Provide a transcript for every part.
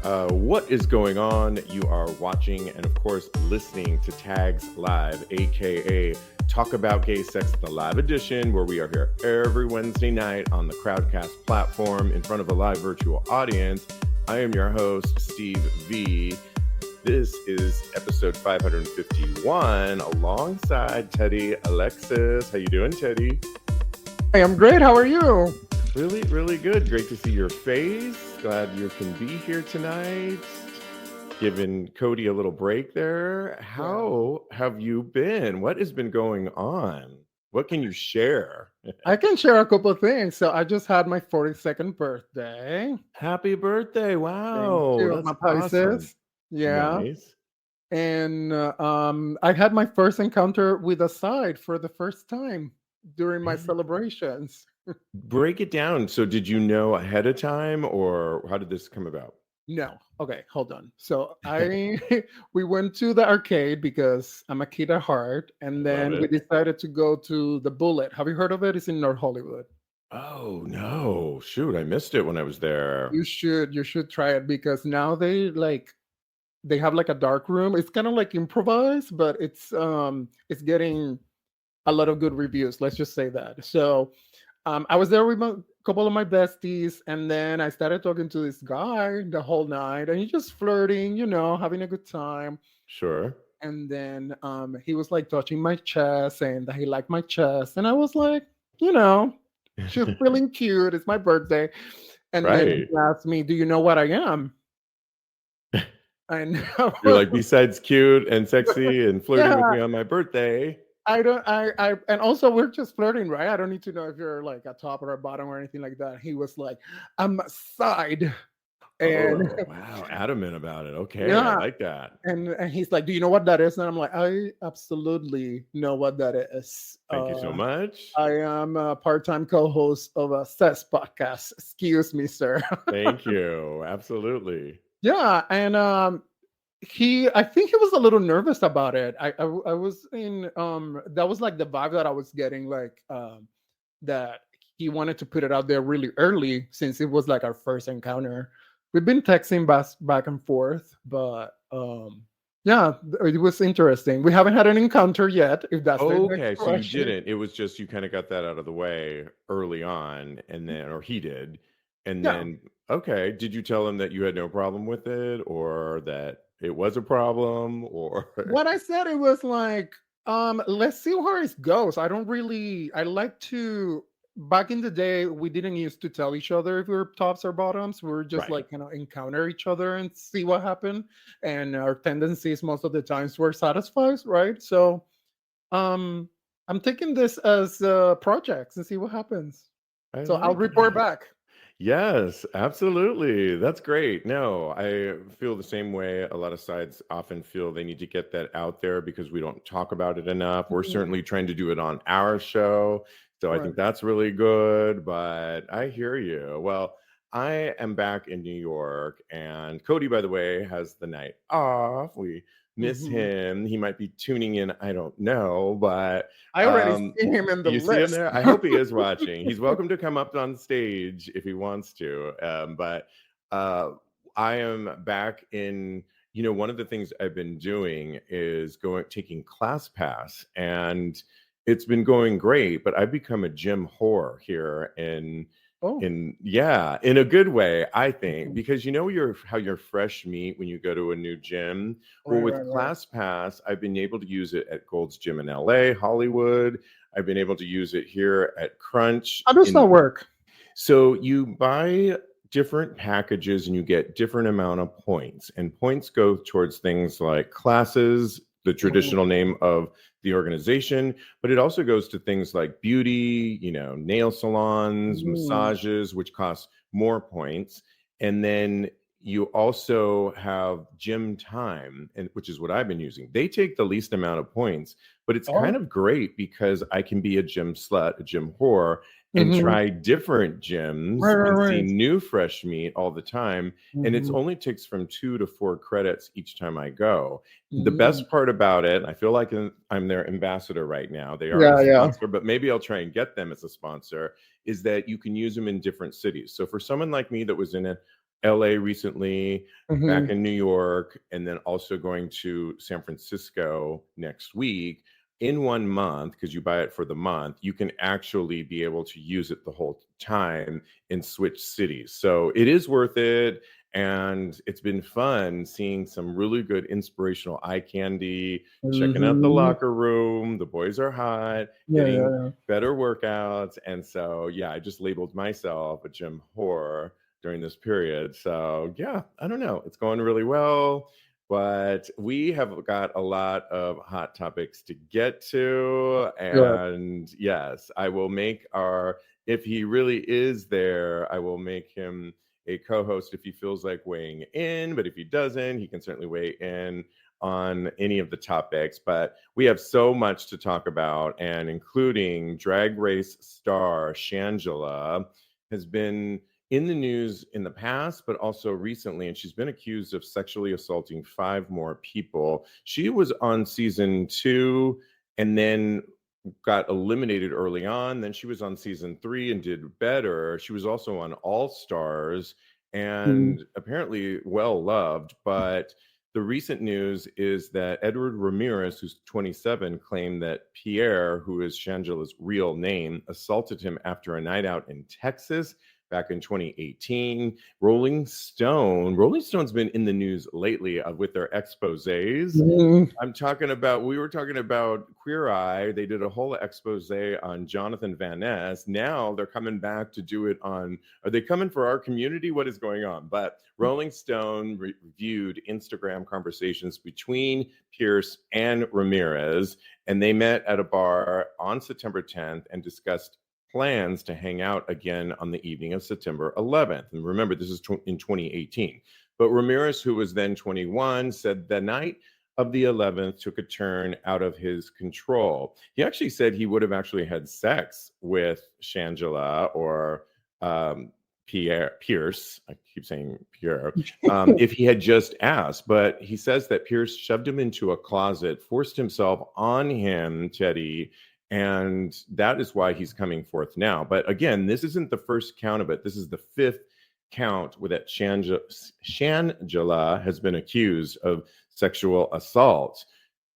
What is going on? You are watching and, of course, listening to Tags Live, aka Talk About Gay Sex, the live edition, where we are here every Wednesday night on the Crowdcast platform in front of a live virtual audience. I am your host, Steve V. This is episode 551 alongside Teddy Alexis. How you doing, Teddy? Hey, I'm great. How are you? Really, really good. Great to see your face. Glad you can be here tonight. Giving Cody a little break there. How have you been? What has been going on? What can you share? I can share a couple of things. So I just had my 42nd birthday. Happy birthday. Thank Wow. you, That's my awesome. Pisces. Yeah. Nice. And I had my first encounter with a side for the first time during my celebrations. Break it down. So did you know ahead of time or how did this come about? No. Okay, hold on. So we went to the arcade because I'm a kid at heart, and then we decided to go to the Bullet. Have you heard of it? It's in North Hollywood. Oh no. Shoot, I missed it when I was there. You should try it because now they have like a dark room. It's kind of like improvised, but it's getting a lot of good reviews. Let's just say that. So I was there with a couple of my besties, and then I started talking to this guy the whole night, and he's just flirting, having a good time. Sure. And then he was like touching my chest, saying that he liked my chest, and I was like, she's feeling cute. It's my birthday, and then he asked me, "Do you know what I am?" And you're like, besides cute and sexy and flirting with me on my birthday. And also we're just flirting, right? I don't need to know if you're like a top or a bottom or anything like that. He was like, I'm a side. And wow, adamant about it. Okay, yeah. I like that. And he's like, do you know what that is? And I'm like, I absolutely know what that is. Thank you so much. I am a part-time co-host of a SES podcast. Excuse me, sir. Thank you. Absolutely. Yeah, and I think he was a little nervous about it. I was in that was like the vibe that I was getting, like that he wanted to put it out there really early since it was like our first encounter. We've been texting back and forth, but yeah, it was interesting. We haven't had an encounter yet, if that's okay. So you didn't. It was just you kind of got that out of the way early on, and then, or he did, and then okay. Did you tell him that you had no problem with it, or that it was a problem? Or what I said, it was like, let's see where it goes. I like to, back in the day, we didn't used to tell each other if we were tops or bottoms. We were just like, encounter each other and see what happened. And our tendencies most of the times were satisfied, right? So I'm taking this as projects and see what happens. So I'll report back. Yes, absolutely. That's great. No, I feel the same way. A lot of sides often feel they need to get that out there because we don't talk about it enough. We're certainly trying to do it on our show. So I think that's really good, but I hear you. Well, I am back in New York, and Cody, by the way, has the night off. We miss him. He might be tuning in. I don't know, but I already see him in the list. You see him there? I hope he is watching. He's welcome to come up on stage if he wants to. But I am back in. One of the things I've been doing is taking ClassPass, and it's been going great. But I've become a gym whore here in a good way, I think, because how you're fresh meat when you go to a new gym. Well, with ClassPass, I've been able to use it at Gold's Gym in LA, Hollywood. I've been able to use it here at Crunch. How does that work? So you buy different packages and you get different amount of points, and points go towards things like classes, the traditional name of the organization, but it also goes to things like beauty, nail salons, massages, which cost more points. And then you also have gym time, which is what I've been using. They take the least amount of points, but it's kind of great because I can be a gym slut, a gym whore, and try different gyms and see new fresh meat all the time. And it only takes from 2 to 4 credits each time I go. The best part about it, I feel like I'm their ambassador right now. They are a sponsor, but maybe I'll try and get them as a sponsor, is that you can use them in different cities. So for someone like me that was in LA recently, back Mhm. in New York, and then also going to San Francisco next week. In 1 month, because you buy it for the month, you can actually be able to use it the whole time and switch cities. So it is worth it. And it's been fun seeing some really good inspirational eye candy, checking out the Mhm. locker room. The boys are hot, Yeah, yeah, getting yeah. better workouts. And so, yeah, I just labeled myself a gym whore during this period. So, yeah, I don't know. It's going really well. But we have got a lot of hot topics to get to. Good. And yes, I will make if he really is there, I will make him a co-host if he feels like weighing in, but if he doesn't, he can certainly weigh in on any of the topics. But we have so much to talk about, and including Drag Race star Shangela has been in the news in the past, but also recently, and she's been accused of sexually assaulting 5 more people. She was on season 2 and then got eliminated early on. Then she was on season 3 and did better. She was also on All Stars Mhm. and apparently well loved. But the recent news is that Edward Ramirez, who's 27, claimed that Pierre, who is Shangela's real name, assaulted him after a night out in Texas back in 2018. Rolling Stone's been in the news lately with their exposés. Mhm. We were talking about Queer Eye. They did a whole expose on Jonathan Van Ness. Now they're coming back to do it on, are they coming for our community? What is going on? But Rolling Stone reviewed Instagram conversations between Pierce and Ramirez, and they met at a bar on September 10th and discussed plans to hang out again on the evening of September 11th. And remember, this is in 2018. But Ramirez, who was then 21, said the night of the 11th took a turn out of his control. He actually said he would have actually had sex with Shangela or Pierce. I keep saying Pierre. If he had just asked. But he says that Pierce shoved him into a closet, forced himself on him, Teddy, and that is why he's coming forth now. But again, this isn't the first count of it. This is the 5th count where that Shangela has been accused of sexual assault.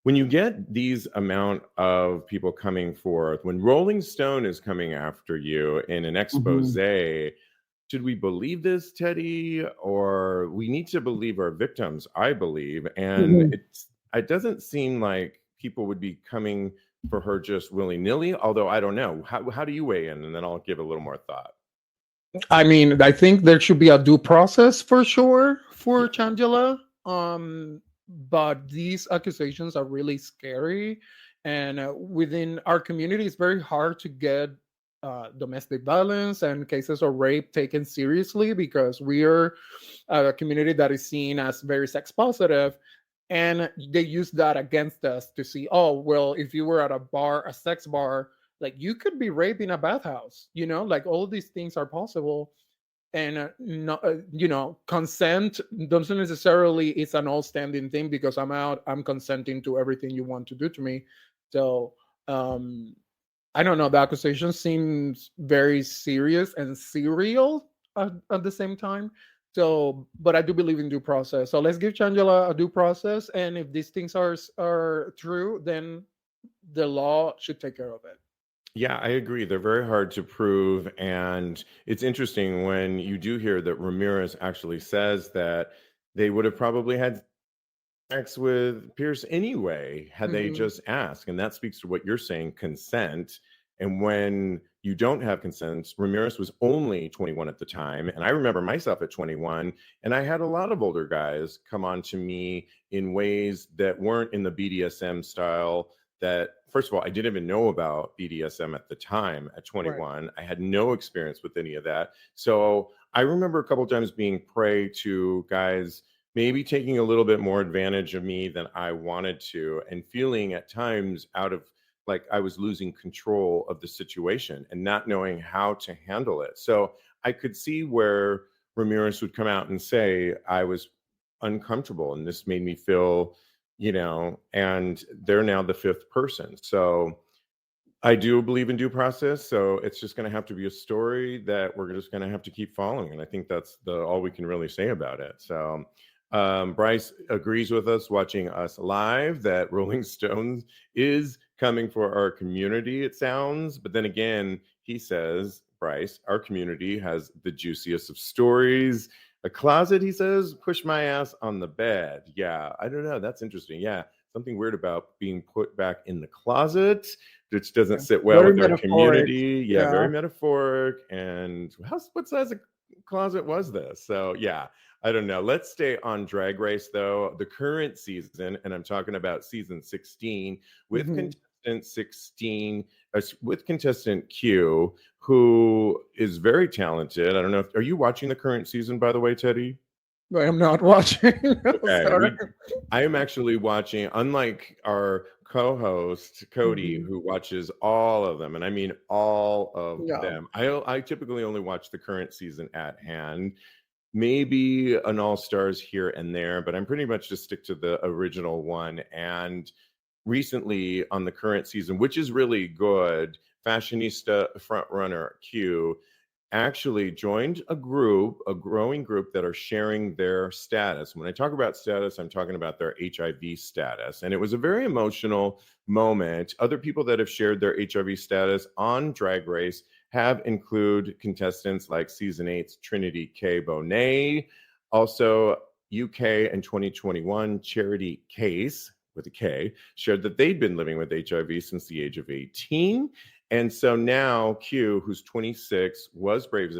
When you get these amount of people coming forth, when Rolling Stone is coming after you in an expose, Mhm. should we believe this, Teddy, or we need to believe our victims? I believe, and Mhm. it doesn't seem like people would be coming for her just willy nilly. Although I don't know. How do you weigh in, and then I'll give a little more thought. I mean, I think there should be a due process for sure for Yeah. Changela. But these accusations are really scary, and within our community, it's very hard to get domestic violence and cases of rape taken seriously because we are a community that is seen as very sex positive, and they use that against us to see, oh, well, if you were at a bar, a sex bar, like you could be raped in a bathhouse, like all these things are possible. And no, consent doesn't necessarily it's an all standing thing because I'm out, I'm consenting to everything you want to do to me. So um I don't know, the accusation seems very serious and serial at the same time. So, but I do believe in due process, so let's give Changela a due process, and if these things are true, then the law should take care of it. Yeah, I agree. They're very hard to prove. And it's interesting when you do hear that Ramirez actually says that they would have probably had sex with Pierce anyway, had they Hmm. just asked. And that speaks to what you're saying, consent. And when you don't have consent, Ramirez was only 21 at the time. And I remember myself at 21, and I had a lot of older guys come on to me in ways that weren't in the BDSM style. That, first of all, I didn't even know about BDSM at the time at Right. 21. I had no experience with any of that. So I remember a couple of times being prey to guys maybe taking a little bit more advantage of me than I wanted to, and feeling at times out of like I was losing control of the situation and not knowing how to handle it. So I could see where Ramirez would come out and say I was uncomfortable and this made me feel, and they're now the 5th person. So I do believe in due process, so it's just going to have to be a story that we're just going to have to keep following, and I think that's all we can really say about it. So, Bryce agrees with us watching us live that Rolling Stones is coming for our community. It sounds, but then again, he says, Bryce, our community has the juiciest of stories. A closet, he says, push my ass on the bed. Yeah, I don't know. That's interesting. Yeah, something weird about being put back in the closet, which doesn't Yeah. sit well Very with our metaphoric. community. Yeah, Yeah. very metaphoric. And what size of closet was this? So yeah, I don't know. Let's stay on Drag Race though. The current season, and I'm talking about season 16 with Mhm. contestant 16, with contestant Q, who is very talented. I don't know. Are you watching the current season, by the way, Teddy? But I'm not watching. Okay, Sorry. I am actually watching, unlike our co-host Cody, Mhm. who watches all of them, and I mean all of Yeah. them. I typically only watch the current season at hand, maybe an All Stars here and there, but I'm pretty much just stick to the original one. And recently on the current season, which is really good, fashionista frontrunner Q actually joined a group, a growing group that are sharing their status. When I talk about status, I'm talking about their HIV status. And it was a very emotional moment. Other people that have shared their HIV status on Drag Race have include contestants like season 8's Trinity K. Bonet, also UK in 2021, Charity Case with a K, shared that they'd been living with HIV since the age of 18. And so now Q, who's 26, was brave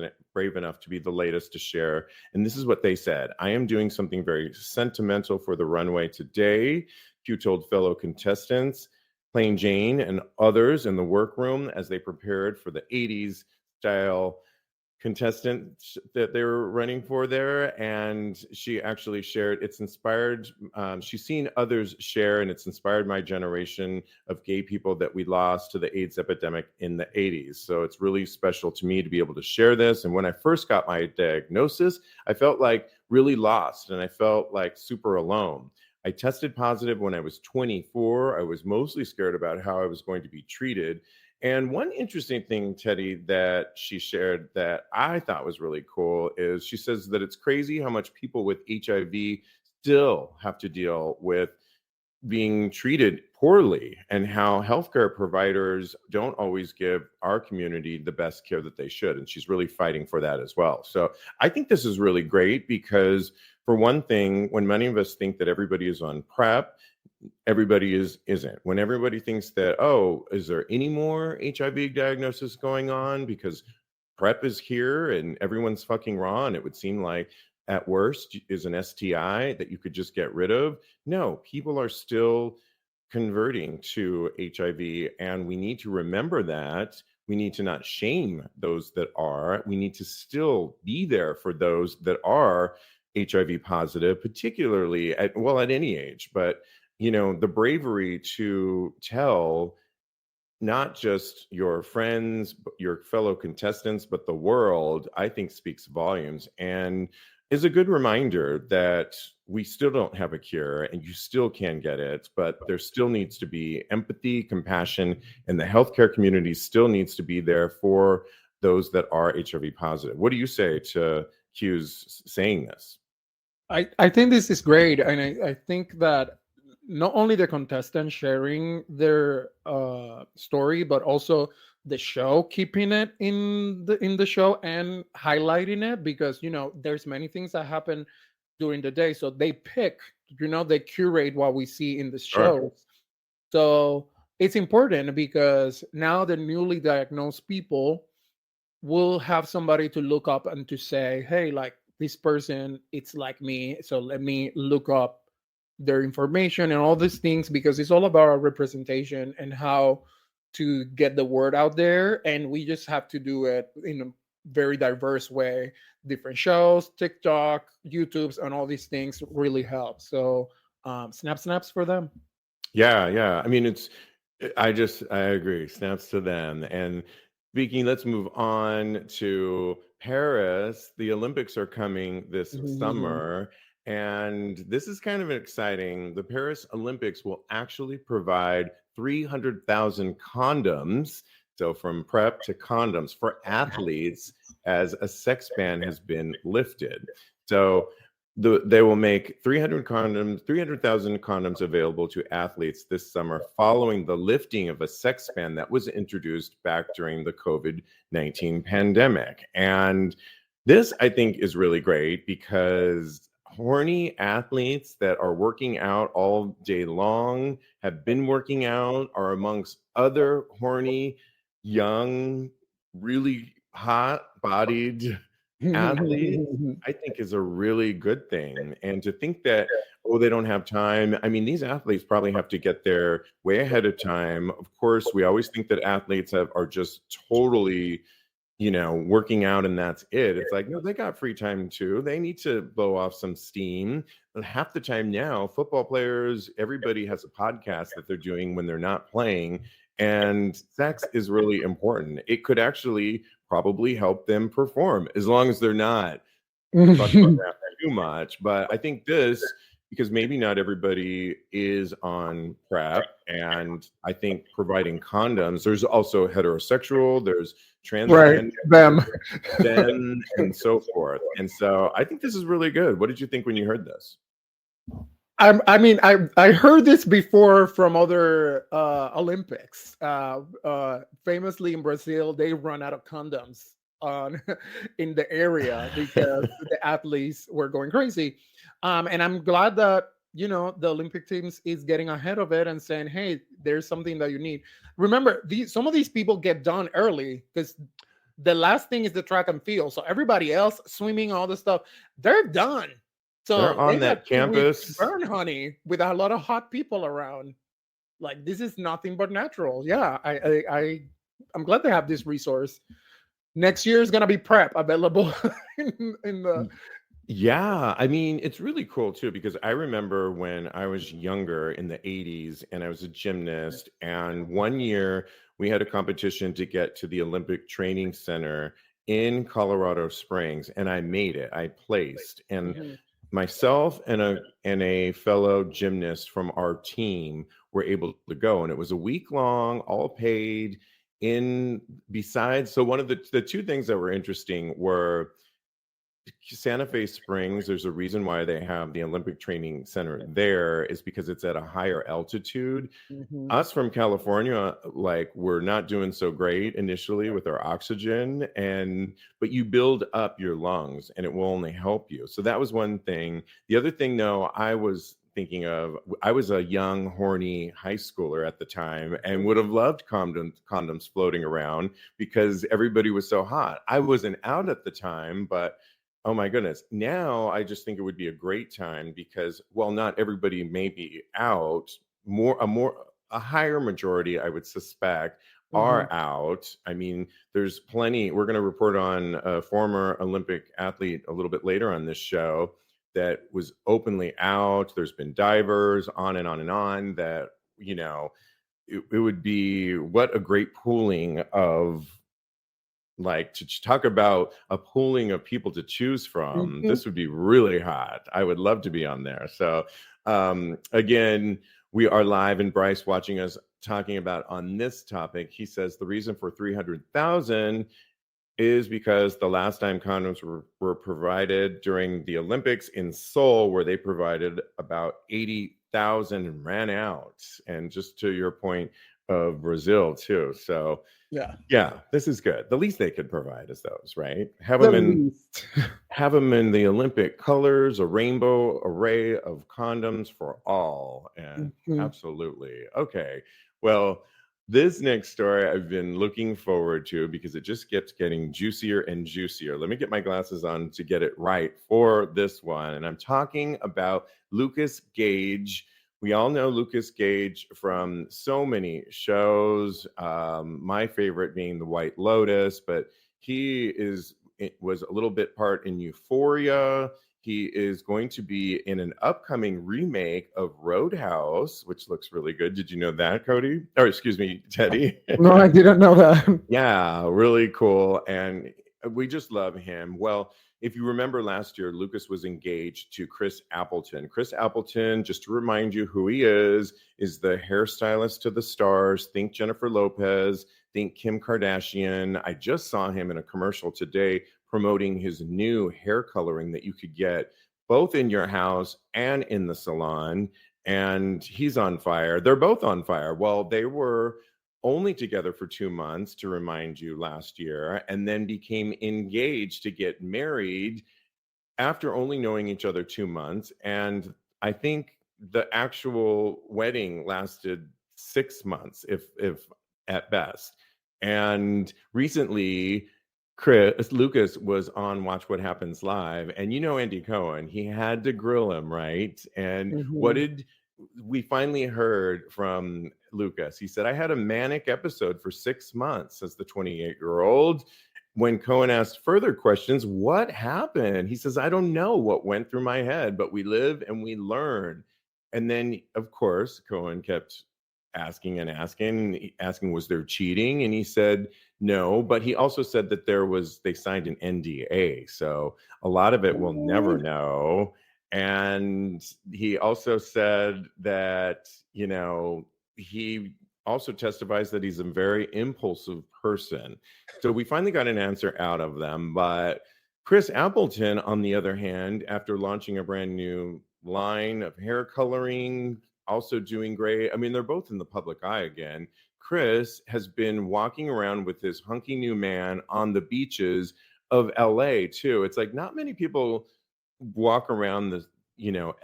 enough to be the latest to share. And this is what they said: I am doing something very sentimental for the runway today. Q told fellow contestants, Plain Jane, and others in the workroom as they prepared for the 80s style contestant that they were running for there. And she actually shared, it's inspired, she's seen others share, and it's inspired my generation of gay people that we lost to the AIDS epidemic in the 80s. So it's really special to me to be able to share this. And when I first got my diagnosis, I felt like really lost, and I felt like super alone. I tested positive when I was 24. I was mostly scared about how I was going to be treated. And one interesting thing, Teddy, that she shared that I thought was really cool is she says that it's crazy how much people with HIV still have to deal with being treated poorly, and how healthcare providers don't always give our community the best care that they should. And she's really fighting for that as well. So I think this is really great because, for one thing, when many of us think that everybody is on PrEP, everybody isn't. When everybody thinks that, oh, is there any more HIV diagnosis going on because PrEP is here and everyone's fucking raw, and it would seem like at worst is an STI that you could just get rid of. No, people are still converting to HIV, and we need to remember that. We need to not shame those that are. We need to still be there for those that are HIV positive, particularly at any age. But the bravery to tell not just your friends, your fellow contestants, but the world, I think speaks volumes, and is a good reminder that we still don't have a cure and you still can get it, but there still needs to be empathy, compassion, and the healthcare community still needs to be there for those that are HIV positive. What do you say to Q's saying this? I think this is great, and I think that not only the contestants sharing their story, but also the show keeping it in the show and highlighting it, because there's many things that happen during the day, so they pick, they curate what we see in the Sure. show. So it's important because now the newly diagnosed people will have somebody to look up and to say, hey, like this person, it's like me. So let me look up their information and all these things, because it's all about our representation and how to get the word out there. And we just have to do it in a very diverse way. Different shows, TikTok, YouTubes, and all these things really help. So snaps for them. Yeah. I mean, I agree. Snaps to them. And speaking, let's move on to Paris. The Olympics are coming this Mhm. summer. And this is kind of exciting. The Paris Olympics will actually provide 300,000 condoms. So from PrEP to condoms for athletes as a sex ban has been lifted. So they will make 300,000 condoms available to athletes this summer following the lifting of a sex ban that was introduced back during the COVID-19 pandemic. And this, I think, is really great because horny athletes that are working out all day long, have been working out, are amongst other horny, young, really hot-bodied athletes, I think is a really good thing. And to think that, oh, they don't have time. I mean, these athletes probably have to get there way ahead of time. Of course, we always think that athletes are just totally, working out and that's it. It's like, no, they got free time too. They need to blow off some steam. But half the time now, football players, everybody has a podcast that they're doing when they're not playing. And sex is really important. It could actually probably help them perform as long as they're not fucking around too much. But I think because maybe not everybody is on PrEP, and I think providing condoms, there's also heterosexual, there's transgender, them and so forth. And so I think this is really good. What did you think when you heard this? I heard this before from other Olympics. Famously in Brazil, they run out of condoms in the area because the athletes were going crazy. And I'm glad that the Olympic teams is getting ahead of it and saying, hey, there's something that you need. Remember, some of these people get done early because the last thing is the track and field. So everybody else, swimming, all the stuff, they're done. So they're on that campus, burn honey, with a lot of hot people around. Like, this is nothing but natural. Yeah, I'm glad they have this resource. Next year is gonna be PrEP available in the. Yeah, I mean, it's really cool too, because I remember when I was younger in the 80s and I was a gymnast, and one year we had a competition to get to the Olympic Training Center in Colorado Springs, and I made it. I placed, and myself and a fellow gymnast from our team were able to go, and it was a week long, all paid. So one of the two things that were interesting were Santa Fe Springs. There's a reason why they have the Olympic Training Center there, is because it's at a higher altitude. Us from California, like, we're not doing so great initially with our oxygen, but you build up your lungs and it will only help you. So that was one thing. The other thing, though, I was thinking of, I was a young, horny high schooler at the time and would have loved condoms floating around because everybody was so hot. I wasn't out at the time, but oh my goodness. Now I just think it would be a great time because, well, not everybody may be out. A higher majority, I would suspect, are out. I mean, there's plenty. We're going to report on a former Olympic athlete a little bit later on this show that was openly out. There's been divers, on and on and on, that, it would be, what a great pooling of, like, to talk about a pooling of people to choose from. This would be really hot. I would love to be on there. So again, we are live, and Bryce watching us talking about on this topic. He says the reason for 300,000 is because the last time condoms were provided during the Olympics in Seoul, where they provided about 80,000 and ran out. And just to your point of Brazil too. So yeah, this is good. The least they could provide is those, right? Have them in the Olympic colors, a rainbow array of condoms for all. And absolutely. Okay. Well, this next story I've been looking forward to because it just keeps getting juicier and juicier. Let me get my glasses on to get it right for this one. And I'm talking about Lucas Gage. We all know Lucas Gage from so many shows. My favorite being The White Lotus, but he was a little bit part in Euphoria. He is going to be in an upcoming remake of Roadhouse, which looks really good. Did you know that, Cody? Or excuse me, Teddy? No, I didn't know that. Yeah, really cool. And we just love him. Well, if you remember last year, Lucas was engaged to Chris Appleton. Chris Appleton, just to remind you who he is the hairstylist to the stars. Think Jennifer Lopez, think Kim Kardashian. I just saw him in a commercial today promoting his new hair coloring that you could get both in your house and in the salon. And he's on fire. They're both on fire. Well, they were only together for 2 months, to remind you, last year, and then became engaged to get married after only knowing each other 2 months. And I think the actual wedding lasted 6 months, if at best. And recently, Lucas was on Watch What Happens Live, and Andy Cohen, he had to grill him, right? And what did we finally heard from Lucas? He said, I had a manic episode for 6 months as the 28-year-old. When Cohen asked further questions, what happened? He says, I don't know what went through my head, but we live and we learn. And then, of course, Cohen kept asking, was there cheating? And he said, no, but he also said that they signed an NDA. So a lot of it we'll never know. And he also said that, he also testifies that he's a very impulsive person. So we finally got an answer out of them. But Chris Appleton, on the other hand, after launching a brand new line of hair coloring, also doing great. I mean, they're both in the public eye again. Chris has been walking around with this hunky new man on the beaches of LA too. It's like not many people walk around the,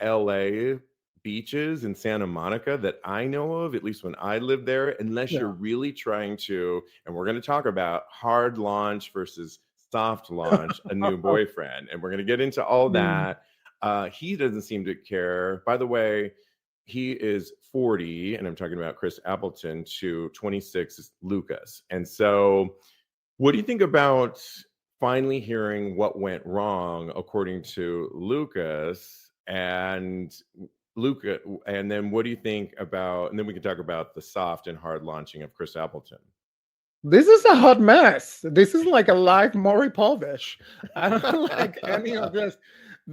LA beaches in Santa Monica that I know of, at least when I lived there, unless you're really trying to, and we're going to talk about hard launch versus soft launch a new boyfriend. And we're going to get into all that. He doesn't seem to care. By the way, he is 40, and I'm talking about Chris Appleton, to 26 is Lucas. And so what do you think about finally hearing what went wrong according to Lucas and Luca? And then what do you think about, and then we can talk about the soft and hard launching of Chris Appleton. This is a hot mess. This is like a live Maury Povich. I don't like any of this.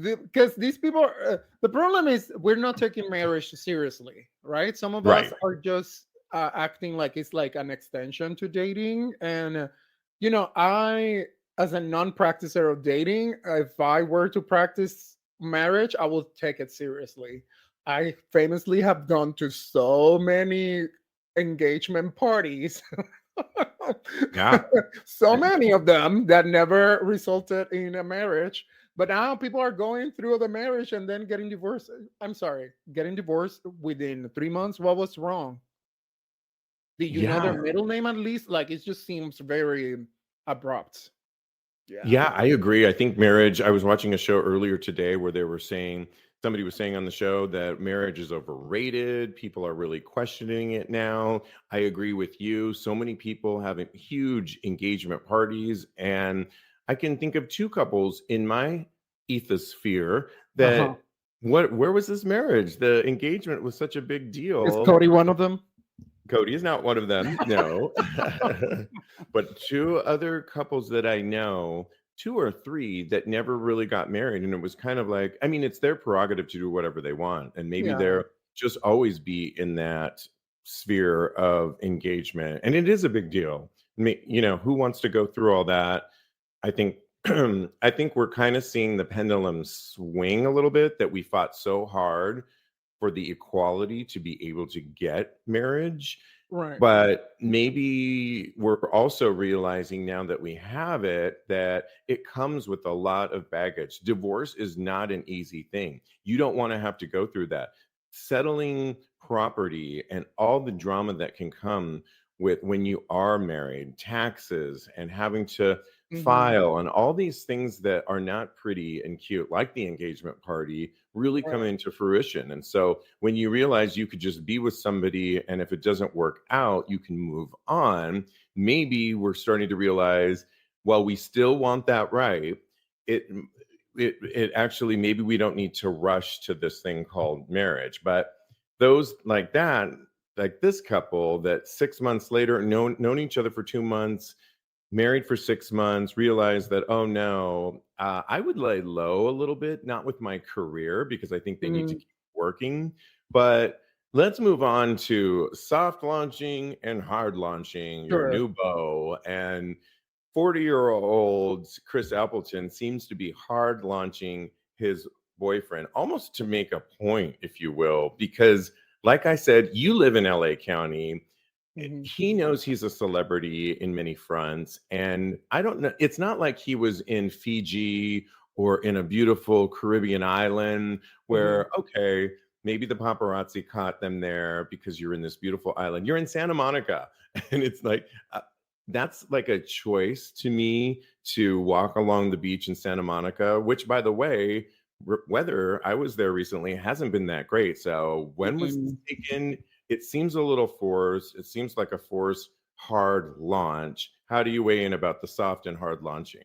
Because these people are, the problem is we're not taking marriage seriously, right? Some of us are just acting like it's like an extension to dating. And I, as a non-practicer of dating, if I were to practice marriage, I will take it seriously. I famously have gone to so many engagement parties. So many of them that never resulted in a marriage. But now people are going through the marriage and then getting divorced. I'm sorry, getting divorced within 3 months. What was wrong? Did you know their middle name at least? Like, it just seems very abrupt. Yeah, I agree. I think marriage, I was watching a show earlier today where they were saying, somebody was saying on the show that marriage is overrated. People are really questioning it now. I agree with you. So many people having huge engagement parties. And I can think of 2 couples in my ethosphere that where was this marriage? The engagement was such a big deal. Is Cody one of them? Cody is not one of them, no. But 2 other couples that I know, 2 or 3 that never really got married. And it was kind of like, I mean, it's their prerogative to do whatever they want. And maybe they're just always be in that sphere of engagement. And it is a big deal. I mean, who wants to go through all that? I think I think we're kind of seeing the pendulum swing a little bit, that we fought so hard for the equality to be able to get marriage. Right. But maybe we're also realizing now that we have it, that it comes with a lot of baggage. Divorce is not an easy thing. You don't want to have to go through that. Settling property and all the drama that can come with when you are married, taxes and having to file and all these things that are not pretty and cute, like the engagement party, really come into fruition. And so when you realize you could just be with somebody, and if it doesn't work out, you can move on, maybe we're starting to realize, well, we still want that right. It actually, maybe we don't need to rush to this thing called marriage. But those like that, like this couple that 6 months later, known each other for 2 months, married for 6 months, realized that, oh no, I would lay low a little bit, not with my career, because I think they need to Mhm. keep working. But let's move on to soft launching and hard launching your Sure. new beau. And 40-year-old Chris Appleton seems to be hard launching his boyfriend almost to make a point, if you will, because, like I said, you live in LA County. Mhm. He knows he's a celebrity in many fronts. And I don't know, it's not like he was in Fiji or in a beautiful Caribbean island Mhm. where, okay, maybe the paparazzi caught them there because you're in this beautiful island. You're in Santa Monica. And it's like, that's like a choice to me to walk along the beach in Santa Monica, which, by the way, weather, I was there recently, hasn't been that great. So when was this Mhm. taken? It seems a little forced. It seems like a forced hard launch. How do you weigh in about the soft and hard launching?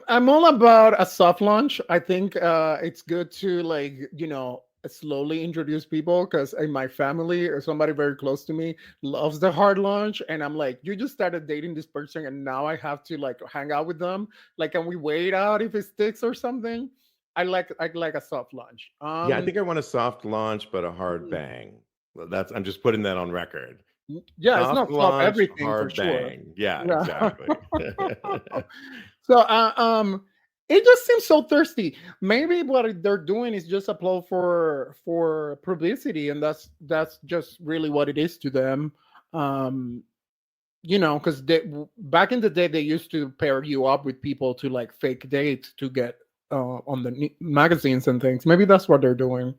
I'm all about a soft launch. I think it's good to like, slowly introduce people because in my family or somebody very close to me loves the hard launch. And I'm like, you just started dating this person and now I have to like hang out with them. Like, can we wait out if it sticks or something? I like a soft launch. Yeah, I think I want a soft launch, but a hard Mhm. bang. Well, that's I'm just putting that on record. Yeah, it's Soft not soft launch, everything for hard sure. bang. Yeah, Yeah. exactly. So, it just seems so thirsty. Maybe what they're doing is just upload for publicity, and that's just really what it is to them. Um, because back in the day they used to pair you up with people to like fake dates to get on the magazines and things. Maybe that's what they're doing.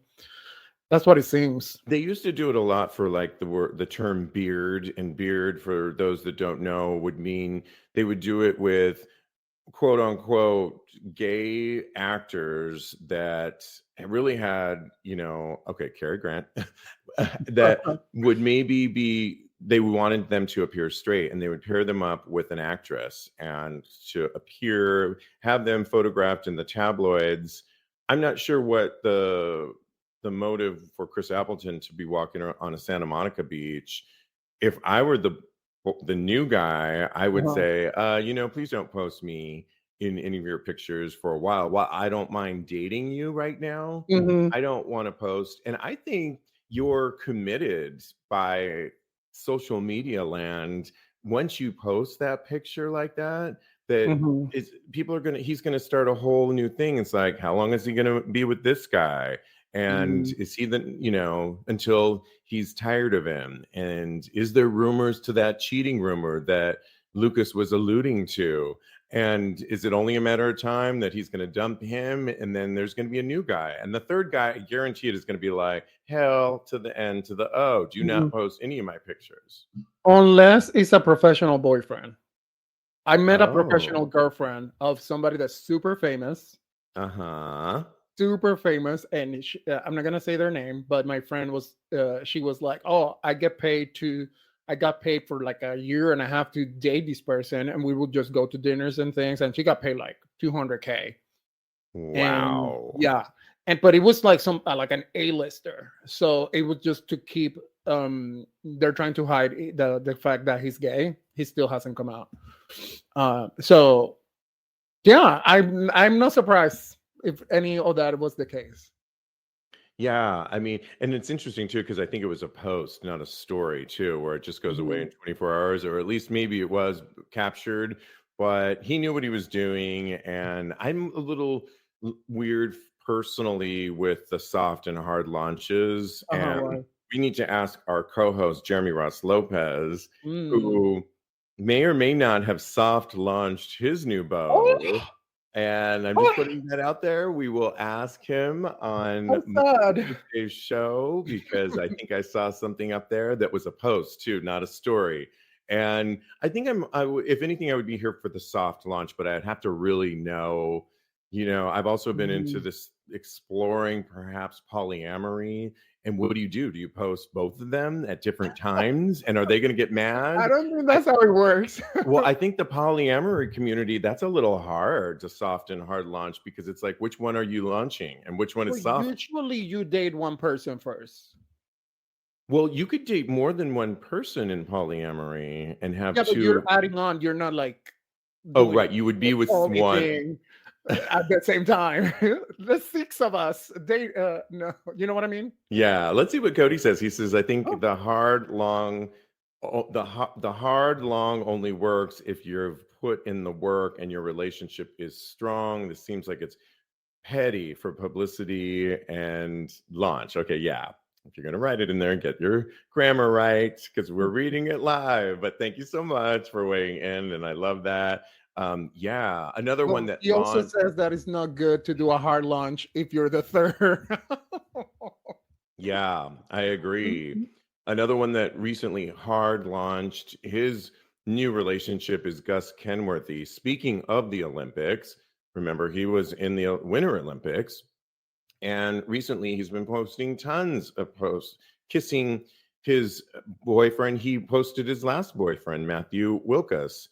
That's what it seems. They used to do it a lot for like the term beard, and beard, for those that don't know, would mean they would do it with quote unquote gay actors that really had, okay, Cary Grant, that would maybe be, they wanted them to appear straight, and they would pair them up with an actress and to appear, have them photographed in the tabloids. I'm not sure what the motive for Chris Appleton to be walking on a Santa Monica beach. If I were the new guy, I would Uh-huh. say, please don't post me in any of your pictures for a while. While I don't mind dating you right now, Mhm. I don't want to post. And I think you're committed by social media land once you post that picture like that. That Mhm. is, people are he's gonna start a whole new thing. It's like, how long is he gonna be with this guy? And Mhm. is he until he's tired of him? And is there rumors to that cheating rumor that Lucas was alluding to? And is it only a matter of time that he's going to dump him, and then there's going to be a new guy? And the third guy, I guarantee it, is going to be like, hell to the N to the O. Do not Mhm. post any of my pictures. Unless it's a professional boyfriend. I met a professional Oh, girlfriend of somebody that's uh-huh. super famous, and I'm not gonna say their name, but my friend was, she was like, "Oh, I got paid for like a year and a half to date this person, and we would just go to dinners and things, and she got paid like 200K, and Wow. yeah, and but it was like some like an A-lister, so it was just to keep. They're trying to hide the fact that he's gay. He still hasn't come out. So yeah, I'm not surprised if any of that was the case. Yeah, I mean, and it's interesting too, because I think it was a post, not a story too, where it just goes away Mhm. in 24 hours, or at least maybe it was captured, but he knew what he was doing. And I'm a little weird personally with the soft and hard launches. Uh-huh, And why? we need to ask our co-host, Jeremy Ross Lopez, Mm. who may or may not have soft launched his new Oh, beau. And I'm just oh, putting that out there. We will ask him on so sad. Tuesday's show, because I think I saw something up there that was a post too, not a story. And I think if anything, I would be here for the soft launch, but I'd have to really know. I've also been into Mhm. this exploring perhaps polyamory. And what do you do? Do you post both of them at different times? And are they going to get I mad? don't think that's how it works. Well, I think the polyamory community, that's a little hard to soft and hard launch, because it's like, which one are you launching and which one Well, is soft? usually you date one person first. Well, you could date more than one person in polyamory and have Yeah, but you're two. adding on. You're not like Oh, doing right. You would the be with one. poly at the same time. The six of us. They no, you know what I mean? Yeah. Let's see what Cody says. He says, I think Oh, the hard, long, the hard, long only works if you've put in the work and your relationship is strong. This seems like it's petty for publicity and launch. Okay, yeah. If you're going to write it in there, get your grammar right because we're reading it live. But thank you so much for weighing in, and I love that. Yeah, another one well, that he also launched. says that it's not good to do a hard launch if you're the third. Yeah, I agree. Another one that recently hard launched his new relationship is Gus Kenworthy. Speaking of the Olympics, remember he was in the Winter Olympics. And recently, he's been posting tons of posts kissing his boyfriend. He posted his last boyfriend, Matthew Wilkus,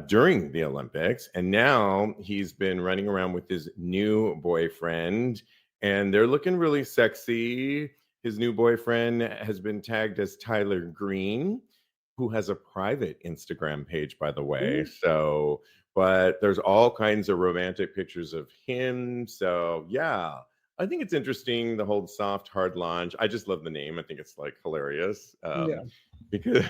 during the Olympics. And now he's been running around with his new boyfriend, and they're looking really sexy. His new boyfriend has been tagged as Tyler Green, who has a private Instagram page, by the way. Ooh, So, but there's all kinds of romantic pictures of him. So, yeah, I think it's interesting, the whole soft hard launch. I just love the name. I think it's like hilarious yeah. because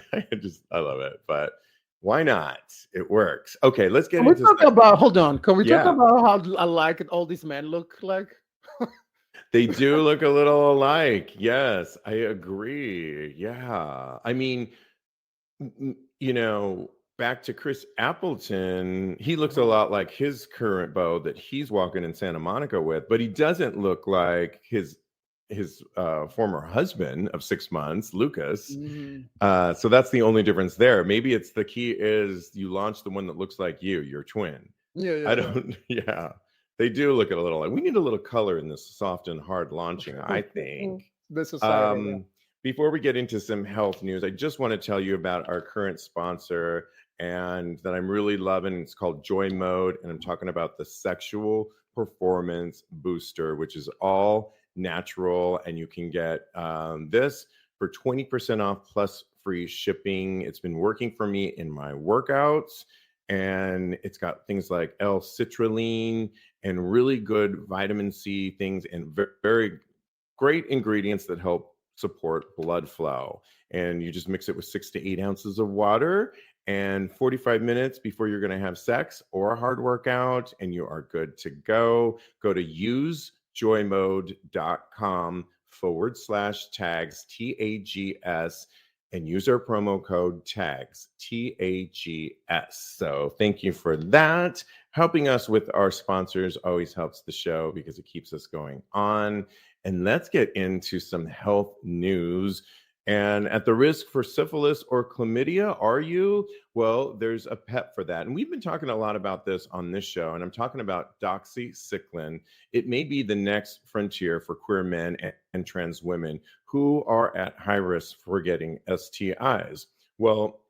I love it. But why not? It works. Okay, let's get Can we into talk some. about? Hold on. Can we talk Yeah, about how alike all these men look like? they do look a little alike. Yes, I agree. Yeah. I mean, back to Chris Appleton, he looks a lot like his current beau that he's walking in Santa Monica with, but he doesn't look like his former husband of 6 months, Lucas. Mhm. So that's the only difference there. Maybe it's the key is you launch the one that looks like you, your twin. Yeah, yeah, I yeah. don't, yeah, they do look a little like we need a little color in this soft and hard launching, I think. The society, yeah. Um, Before we get into some health news, I just want to tell you about our current sponsor and that I'm really loving. It's called Joy Mode, and I'm talking about the Sexual Performance Booster, which is all natural, and you can get this for 20% off plus free shipping. It's been working for me in my workouts, and it's got things like L-citrulline and really good vitamin C things and very great ingredients that help support blood flow. And you just mix it with 6 to 8 ounces of water and 45 minutes before you're going to have sex or a hard workout, and you are good to go. Go to usejoymode.com/tags, TAGS, and use our promo code TAGS, TAGS. So thank you for that. Helping us with our sponsors always helps the show because it keeps us going on. And let's get into some health news. And at the risk for syphilis or chlamydia, are you? Well, there's a PEP for that. And we've been talking a lot about this on this show. And I'm talking about doxycycline. It may be the next frontier for queer men and trans women who are at high risk for getting STIs. Well,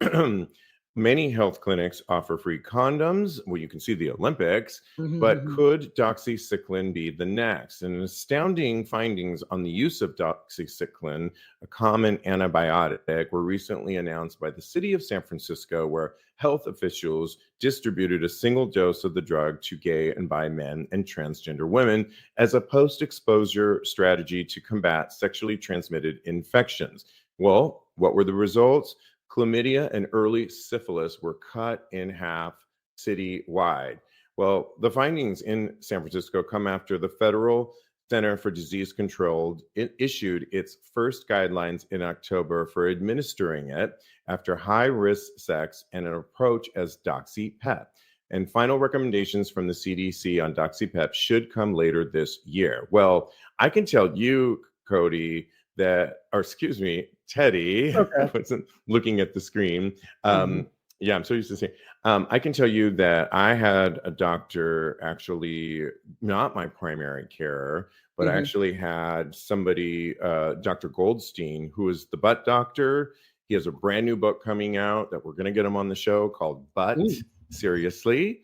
many health clinics offer free condoms. Well, you can see the Olympics, but Mhm. could doxycycline be the next? And astounding findings on the use of doxycycline, a common antibiotic, were recently announced by the city of San Francisco, where health officials distributed a single dose of the drug to gay and bi men and transgender women as a post-exposure strategy to combat sexually transmitted infections. Well, what were the results? Chlamydia and early syphilis were cut in half citywide. Well, the findings in San Francisco come after the Federal Center for Disease Control issued its first guidelines in October for administering it after high risk sex and an approach as DoxyPEP. And final recommendations from the CDC on DoxyPEP should come later this year. Well, I can tell you, Cody, or excuse me, Teddy, I Okay. wasn't looking at the screen. Mhm. Yeah, I'm so used to saying. I can tell you that I had a doctor, actually not my primary care, but I Mhm. actually had somebody, Dr. Goldstein, who is the butt doctor. He has a brand new book coming out that we're going to get him on the show called Butt Ooh. Seriously,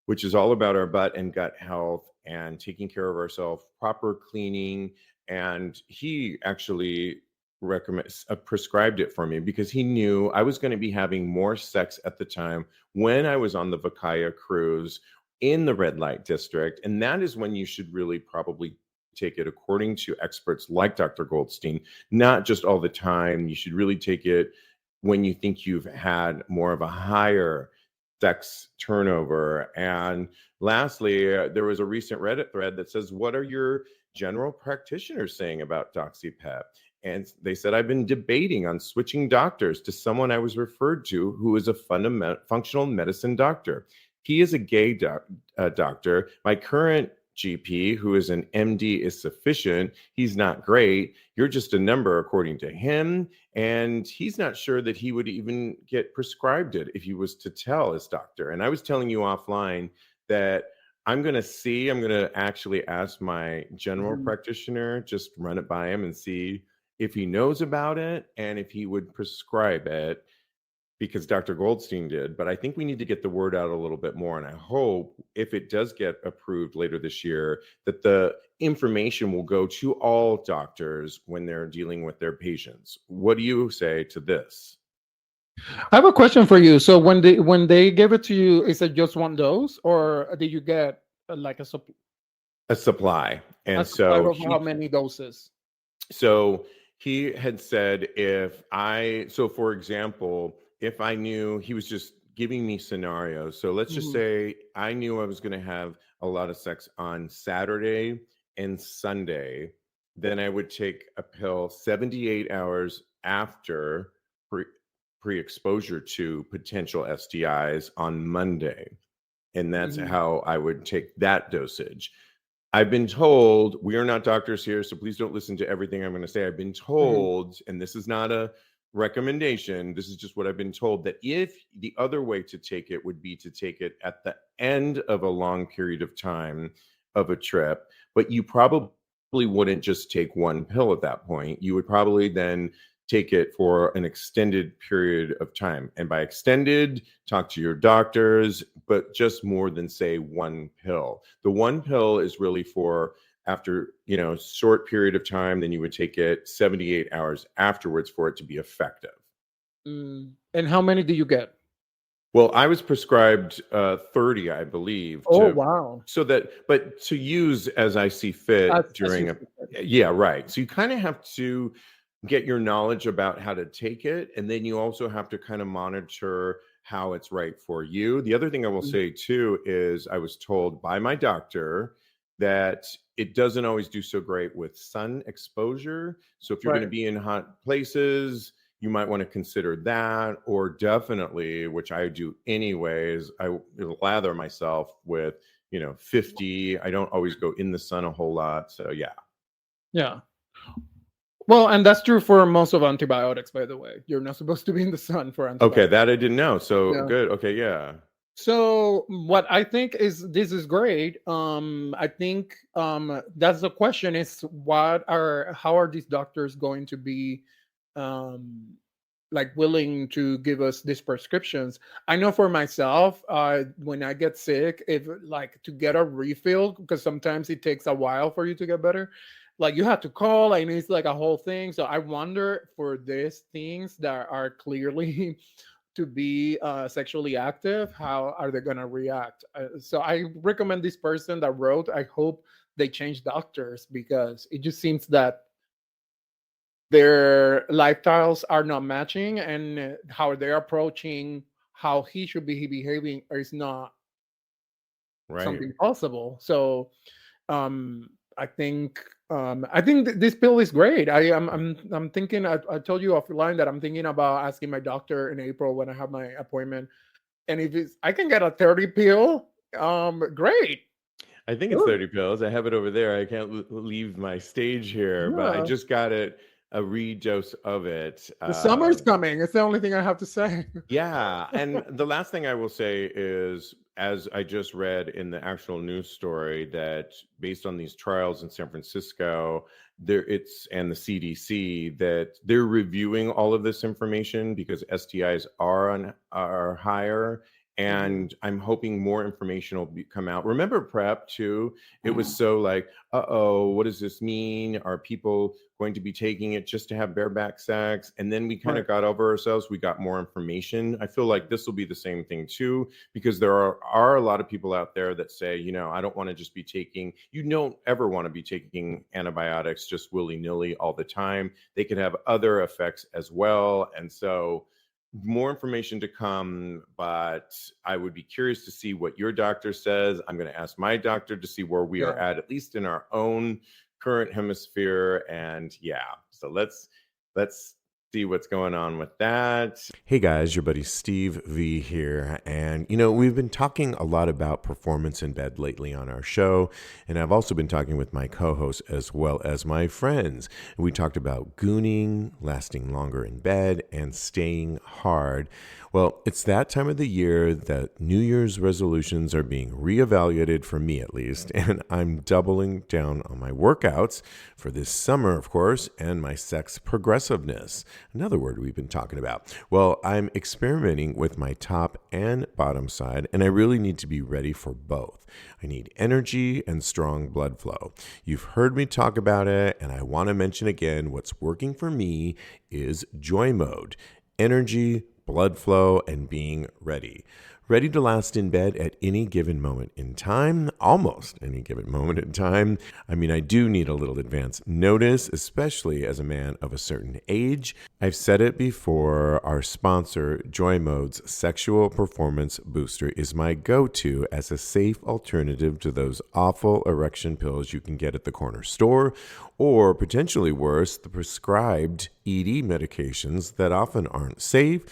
which is all about our butt and gut health and taking care of ourselves, proper cleaning. And he actually prescribed it for me because he knew I was going to be having more sex at the time when I was on the Vacaya cruise in the red light district. And that is when you should really probably take it, according to experts like Dr. Goldstein, not just all the time. You should really take it when you think you've had more of a higher sex turnover. And lastly, there was a recent Reddit thread that says, what are your general practitioners saying about DoxyPep? And they said, I've been debating on switching doctors to someone I was referred to who is a functional medicine doctor. He is a gay doctor. My current GP, who is an MD, is sufficient. He's not great. You're just a number, according to him. And he's not sure that he would even get prescribed it if he was to tell his doctor. And I was telling you offline that I'm going to actually ask my general practitioner, just run it by him and see if he knows about it and if he would prescribe it, because Dr. Goldstein did. But I think we need to get the word out a little bit more. And I hope if it does get approved later this year, that the information will go to all doctors when they're dealing with their patients. What do you say to this? I have a question for you. So when they give it to you, is it just one dose, or did you get like a supply? And a supply so of how many doses? So he had said, for example, if I knew, he was just giving me scenarios. So let's just say I knew I was going to have a lot of sex on Saturday and Sunday, then I would take a pill 78 hours after pre-exposure to potential STIs on Monday. And that's how I would take that dosage. I've been told, we are not doctors here, so please don't listen to everything I'm going to say. I've been told, and this is not a recommendation, this is just what I've been told, that if the other way to take it would be to take it at the end of a long period of time of a trip, but you probably wouldn't just take one pill at that point. You would probably then take it for an extended period of time. And by extended, talk to your doctors, but just more than, say, one pill. The one pill is really for after, short period of time, then you would take it 78 hours afterwards for it to be effective. And how many do you get? Well, I was prescribed 30, I believe. Oh, wow. But to use as I see fit yeah, right. So you kind of have to get your knowledge about how to take it. And then you also have to kind of monitor how it's right for you. The other thing I will say too is I was told by my doctor that it doesn't always do so great with sun exposure. So if you're going to be in hot places, you might want to consider that, or definitely, which I do anyways, I lather myself with, 50. I don't always go in the sun a whole lot. So yeah. Yeah. Well, and that's true for most of antibiotics, by the way. You're not supposed to be in the sun for antibiotics. Okay, that I didn't know. So good. Okay, yeah. So what I think is this is great. I think that's the question: is how are these doctors going to be willing to give us these prescriptions? I know for myself, when I get sick, if to get a refill, because sometimes it takes a while for you to get better. You have to call, and it's a whole thing. So I wonder, for these things that are clearly to be sexually active, how are they going to react? So I recommend this person that wrote, I hope they change doctors, because it just seems that their lifestyles are not matching, and how they're approaching how he should be behaving is not something possible. So I think this pill is great. I'm thinking. I told you offline that I'm thinking about asking my doctor in April when I have my appointment, and if I can get a 30 pill, great. I think it's 30 pills. I have it over there. I can't leave my stage here, but I just got it, a redose of it. The summer's coming. It's the only thing I have to say. Yeah, and the last thing I will say is, as I just read in the actual news story, that based on these trials in San Francisco, and the CDC, that they're reviewing all of this information because STIs are higher, And I'm hoping more information will come out. Remember prep too? It was so like, uh-oh, what does this mean? Are people going to be taking it just to have bareback sex? And then we kind of got over ourselves. We got more information. I feel like this will be the same thing too, because there are a lot of people out there that say, I don't want to just be taking, you don't ever want to be taking antibiotics just willy-nilly all the time. They could have other effects as well. And so more information to come, but I would be curious to see what your doctor says. I'm going to ask my doctor to see where we are at least in our own current hemisphere. And so let's see what's going on with that. Hey guys, your buddy Steve V here. And we've been talking a lot about performance in bed lately on our show. And I've also been talking with my co-hosts as well as my friends. We talked about gooning, lasting longer in bed, and staying hard. Well, it's that time of the year that New Year's resolutions are being reevaluated, for me at least, and I'm doubling down on my workouts for this summer, of course, and my sex progressiveness, another word we've been talking about. Well, I'm experimenting with my top and bottom side, and I really need to be ready for both. I need energy and strong blood flow. You've heard me talk about it, and I want to mention again, what's working for me is Joy Mode. Energy, blood flow, and being ready. Ready to last in bed at any given moment in time, almost any given moment in time. I mean, I do need a little advance notice, especially as a man of a certain age. I've said it before, our sponsor, Joy Mode's Sexual Performance Booster, is my go-to as a safe alternative to those awful erection pills you can get at the corner store, or potentially worse, the prescribed ED medications that often aren't safe,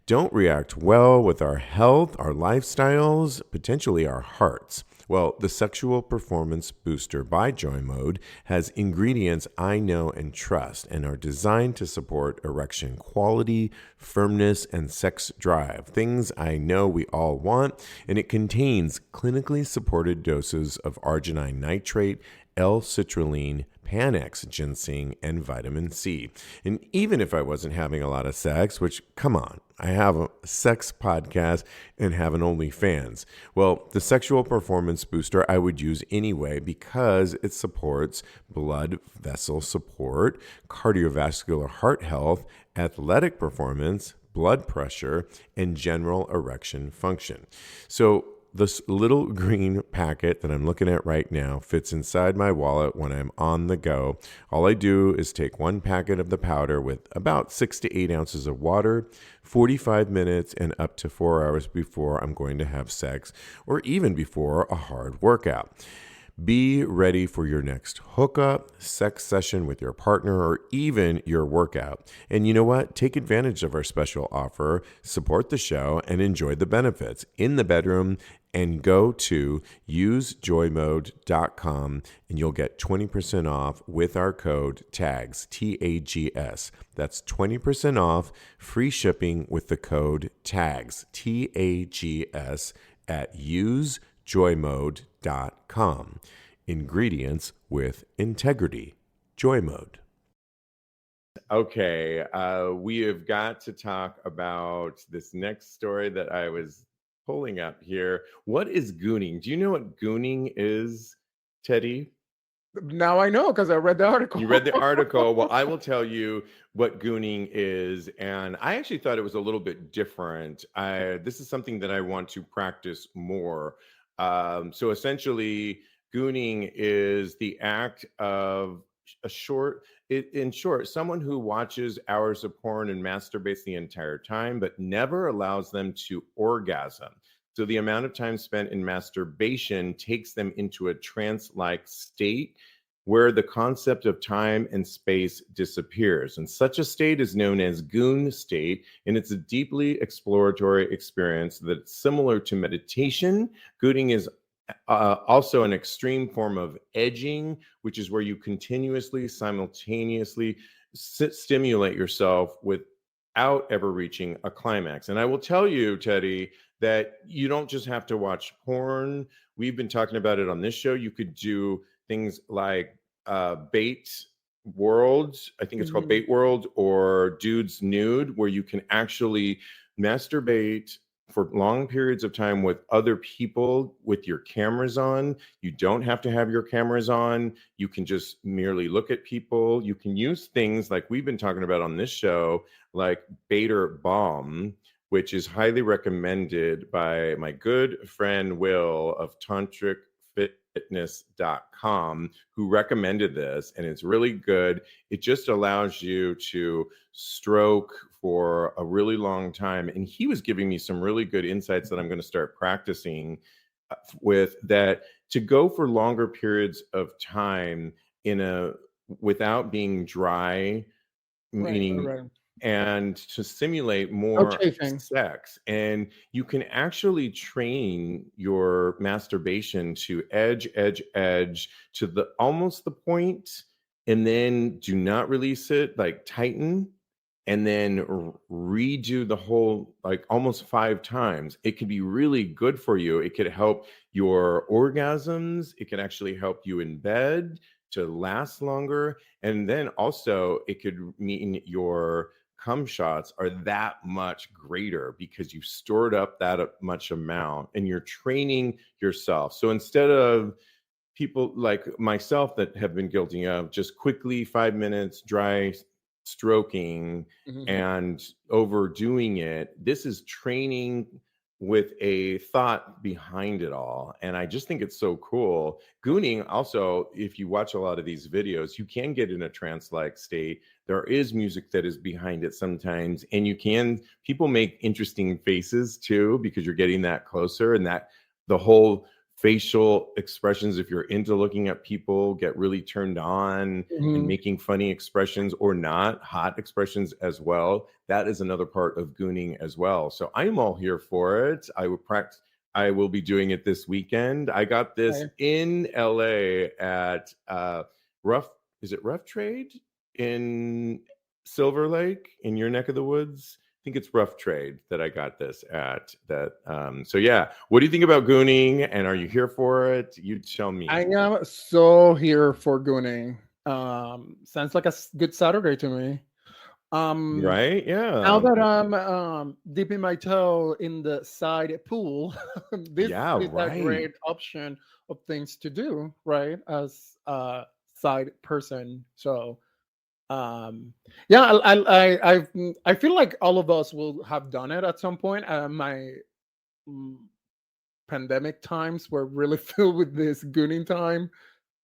don't react well with our health, our lifestyles, potentially our hearts. Well, the Sexual Performance Booster by Joy Mode has ingredients I know and trust and are designed to support erection quality, firmness, and sex drive, things I know we all want, and it contains clinically supported doses of arginine nitrate, L-citrulline, Panax ginseng, and vitamin C. And even if I wasn't having a lot of sex, which, come on, I have a sex podcast and have an OnlyFans. Well, the Sexual Performance Booster I would use anyway because it supports blood vessel support, cardiovascular heart health, athletic performance, blood pressure, and general erection function. So this little green packet that I'm looking at right now fits inside my wallet when I'm on the go. All I do is take one packet of the powder with about 6 to 8 ounces of water, 45 minutes and up to 4 hours before I'm going to have sex, or even before a hard workout. Be ready for your next hookup, sex session with your partner, or even your workout. And you know what? Take advantage of our special offer, support the show, and enjoy the benefits in the bedroom. And go to usejoymode.com and you'll get 20% off with our code TAGS, TAGS. That's 20% off, free shipping with the code TAGS, TAGS at usejoymode.com. Ingredients with integrity. Joy Mode. Okay, we have got to talk about this next story that I was pulling up here. What is gooning? Do you know what gooning is, Teddy? Now I know because I read the article. You read the article. Well, I will tell you what gooning is. And I actually thought it was a little bit different. This is something that I want to practice more. So essentially, gooning is the act of in short, someone who watches hours of porn and masturbates the entire time, but never allows them to orgasm. So the amount of time spent in masturbation takes them into a trance-like state where the concept of time and space disappears. And such a state is known as goon state, and it's a deeply exploratory experience that's similar to meditation. Gooning is also an extreme form of edging, which is where you continuously, simultaneously stimulate yourself without ever reaching a climax. And I will tell you, Teddy, that you don't just have to watch porn. We've been talking about it on this show. You could do things like Bait World. I think it's called Bait World, or Dude's Nude, where you can actually masturbate for long periods of time with other people with your cameras on. You don't have to have your cameras on. You can just merely look at people. You can use things like we've been talking about on this show, like Bader Balm, which is highly recommended by my good friend Will of tantricfitness.com, who recommended this, and it's really good. It just allows you to stroke for a really long time, and he was giving me some really good insights that I'm going to start practicing with, that to go for longer periods of time without being dry, meaning Right. and to simulate No more chafing. sex. And you can actually train your masturbation to edge to the almost the point, and then do not release it, like tighten, and then redo the whole, like almost 5 times. It could be really good for you. It could help your orgasms. It can actually help you in bed to last longer. And then also it could mean your cum shots are that much greater because you've stored up that much amount and you're training yourself. So instead of people like myself that have been guilty of just quickly 5 minutes dry stroking Mhm. and overdoing it, this is training with a thought behind it all. And I just think it's so cool. Gooning also, if you watch a lot of these videos, you can get in a trance-like state. There is music that is behind it sometimes, and people make interesting faces too, because you're getting that closer, and that the whole facial expressions, if you're into looking at people, get really turned on, and Mhm. making funny expressions or not, hot expressions as well. That is another part of gooning as well. So I'm all here for it. I will be doing it this weekend. I got this Right. in LA at Rough, is it Rough Trade in Silver Lake in your neck of the woods? I think it's Rough Trade that I got this at. So yeah, what do you think about gooning, and are you here for it? You tell I me. am so here for Gooning. Sounds like a good Saturday to me. Um, Right? Now Yeah. that I'm dipping my toe in the side pool, this Yeah, is a right. great option of things to do, right? As a side person. So, yeah, I feel like all of us will have done it at some point. My mm, pandemic times were really filled with this gooning time.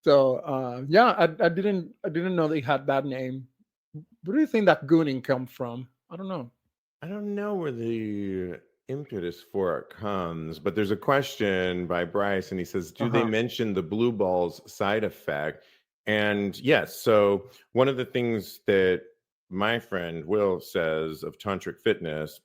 So, yeah, I didn't know they had that name. Where do you think that gooning come from? I don't know. I don't know where the impetus for it comes, but there's a question by Bryce, and he says, do they Uh-huh. mention the blue balls side effect? And yes, so one of the things that my friend Will says of tantric fitness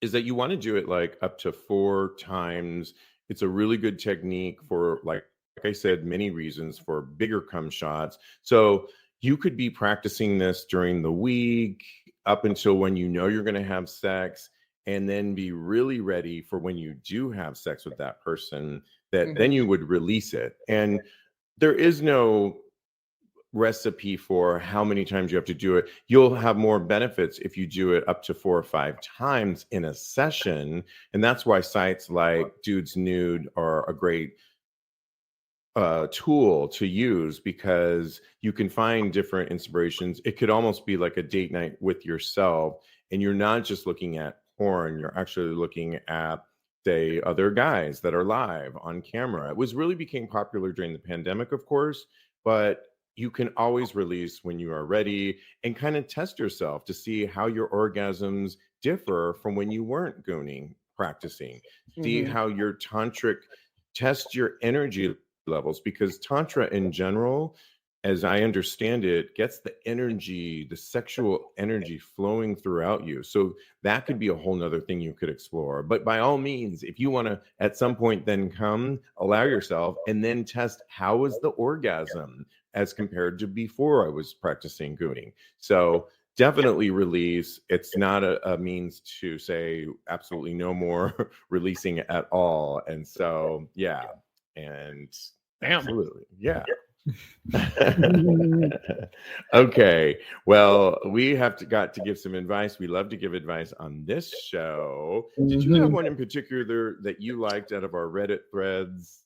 is that you want to do it like up to 4 times. It's a really good technique for, like I said, many reasons for bigger cum shots. So you could be practicing this during the week up until when you know you're going to have sex, and then be really ready for when you do have sex with that person, that then Mhm. you would release it. And there is no recipe for how many times you have to do it. You'll have more benefits if you do it up to 4 or 5 times in a session. And that's why sites like Dude's Nude are a great tool to use, because you can find different inspirations. It could almost be like a date night with yourself, and you're not just looking at porn, you're actually looking at, say, other guys that are live on camera. It was really became popular during the pandemic, of course, but you can always release when you are ready, and kind of test yourself to see how your orgasms differ from when you weren't gooning practicing. See Mhm. how your tantric, test your energy levels, because tantra in general, as I understand it, gets the energy, the sexual energy flowing throughout you. So that could be a whole nother thing you could explore. But by all means, if you want to at some point then come, allow yourself, and then test how was the orgasm as compared to before I was practicing gooning. So definitely release. It's not a means to say absolutely no more releasing at all. And so, yeah. And Damn. absolutely. Yeah. Okay. Well, we got to give some advice. We love to give advice on this show. Did you have one in particular that you liked out of our Reddit threads?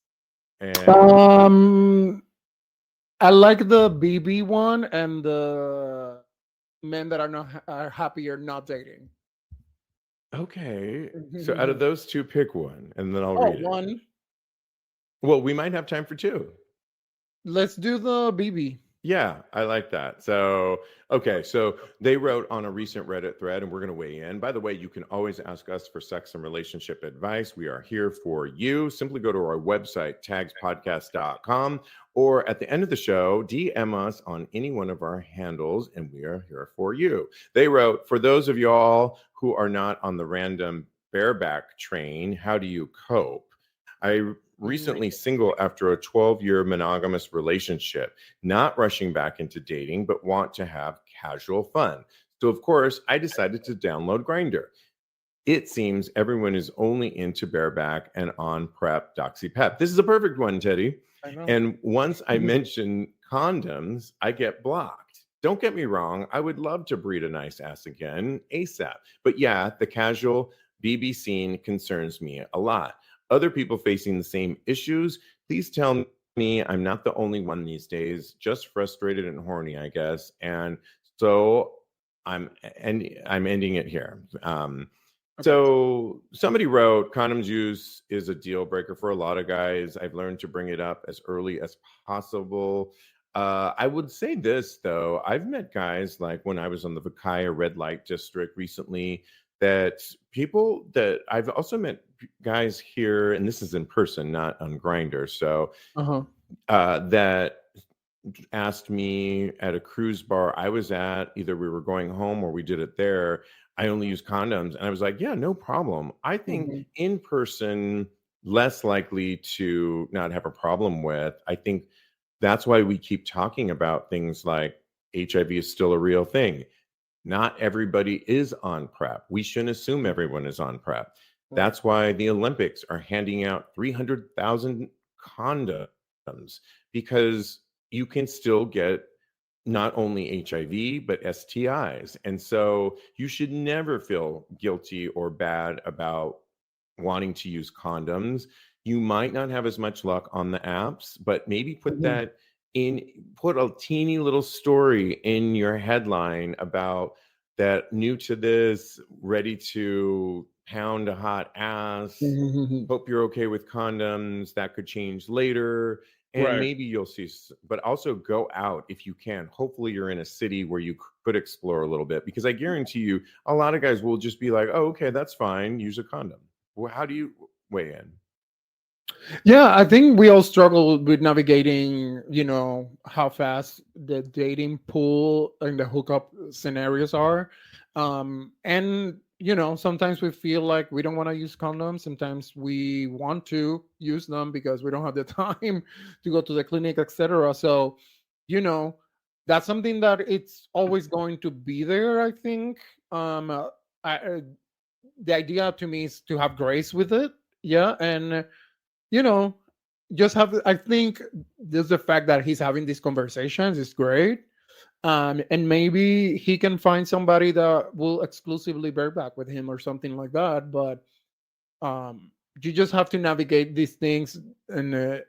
And I like the BB one and the men that are not are happy or not dating. okay. So out of those two, pick one, and then I'll Oh, read it. one. Well, we might have time for two. Let's do the BB. Yeah, I like that. So, okay, so they wrote on a recent Reddit thread, and we're going to weigh in. By the way, you can always ask us for sex and relationship advice. We are here for you. Simply go to our website, tagspodcast.com, or at the end of the show, DM us on any one of our handles, and we are here for you. They wrote, for those of y'all who are not on the random bareback train, how do you cope? I recently single after a 12-year monogamous relationship, not rushing back into dating, but want to have casual fun. So, of course, I decided to download Grindr. It seems everyone is only into bareback and on PrEP DoxyPep. This is a perfect one, Teddy. I know. And once I mention condoms, I get blocked. Don't get me wrong, I would love to breed a nice ass again ASAP. But yeah, the casual BB scene concerns me a lot. Other people facing the same issues, please tell me I'm not the only one these days, just frustrated and horny, I guess. And so I'm ending it here. So somebody wrote, condoms use is a deal breaker for a lot of guys. I've learned to bring it up as early as possible. I would say this, though. I've met guys like when I was on the Vakaya red light district recently, that people that I've also met guys here, and this is in person, not on Grindr. So that asked me at a cruise bar I was at, either we were going home or we did it there, I only use condoms. And I was like, yeah, no problem. I think in person, less likely to not have a problem with. I think that's why we keep talking about things like HIV is still a real thing. Not everybody is on PrEP. We shouldn't assume everyone is on PrEP. That's why the Olympics are handing out 300,000 condoms, because you can still get not only HIV, but STIs. And so you should never feel guilty or bad about wanting to use condoms. You might not have as much luck on the apps, but maybe put that in, put a teeny little story in your headline about that, new to this, ready to pound a hot ass. Hope you're okay with condoms. That could change later. And maybe you'll see, but also go out if you can. Hopefully you're in a city where you could explore a little bit, because I guarantee you a lot of guys will just be like, oh, okay, that's fine. Use a condom. Well, how do you weigh in? Yeah, I think we all struggle with navigating, how fast the dating pool and the hookup scenarios are. And, sometimes we feel like we don't want to use condoms. Sometimes we want to use them because we don't have the time to go to the clinic, etc. So, that's something that it's always going to be there, I think. The idea to me is to have grace with it. Yeah. And, you know, just have, I think just the fact that he's having these conversations is great. And maybe he can find somebody that will exclusively bear back with him or something like that. But you just have to navigate these things, and